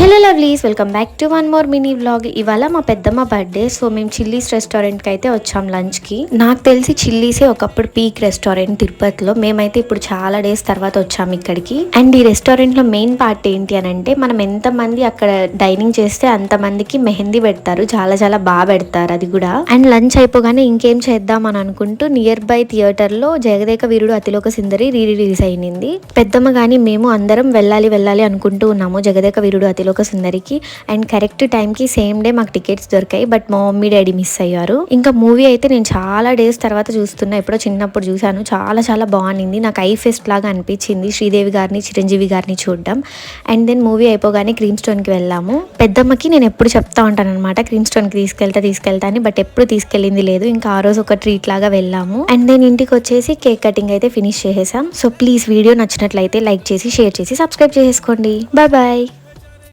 Hello lovelies, welcome back to one more mini vlog. ఇవాళ మా పెద్దమ్మ బర్త్డే. సో మేము చిల్లీస్ రెస్టారెంట్కి అయితే వచ్చాం లంచ్కి. నాకు తెలిసి చిల్లీసే ఒకప్పుడు పీక్ రెస్టారెంట్ తిరుపతిలో. మేమైతే ఇప్పుడు చాలా డేస్ తర్వాత వచ్చాము ఇక్కడికి. అండ్ ఈ రెస్టారెంట్లో మెయిన్ పార్ట్ ఏంటి అని అంటే, మనం ఎంతమంది అక్కడ డైనింగ్ చేస్తే అంతమందికి మెహందీ పెడతారు. చాలా చాలా బాగా పెడతారు అది కూడా. అండ్ లంచ్ అయిపోగానే ఇంకేం చేద్దాం అని అనుకుంటూ నియర్ బై థియేటర్లో జగదేక వీరుడు అతిలోక సుందరి రిలీజ్ అయింది. పెద్దమ్మ కానీ మేము అందరం వెళ్ళాలి అనుకుంటూ ఉన్నాము జగదేక వీరుడు అతిలోక సుందరికి. అండ్ కరెక్ట్ టైంకి సేమ్ డే మాకు టికెట్స్ దొరికాయి. బట్ మా మమ్మీ డాడీ మిస్ అయ్యారు. ఇంకా మూవీ అయితే నేను చాలా డేస్ తర్వాత చూస్తున్నా. ఎప్పుడో చిన్నప్పుడు చూసాను. చాలా చాలా బాగుంది. నాకు ఐ ఫెస్ట్ లాగా అనిపించింది శ్రీదేవి గారిని చిరంజీవి గారిని చూడడం. అండ్ దెన్ మూవీ అయిపోగానే క్రీమ్ స్టోన్కి వెళ్ళాము. పెద్దమ్మకి నేను ఎప్పుడు చెప్తా ఉంటాను అనమాట క్రీమ్ స్టోన్కి తీసుకెళ్తా అని. బట్ ఎప్పుడు తీసుకెళ్ళింది లేదు. ఇంకా ఆ రోజు ఒక ట్రీట్ లాగా వెళ్ళాము. అండ్ దెన్ ఇంటికి వచ్చేసి కేక్ కటింగ్ అయితే ఫినిష్ చేసేసాం. సో ప్లీజ్ వీడియో నచ్చినట్లయితే లైక్ చేసి షేర్ చేసి సబ్స్క్రైబ్ చేసుకోండి. Bye bye.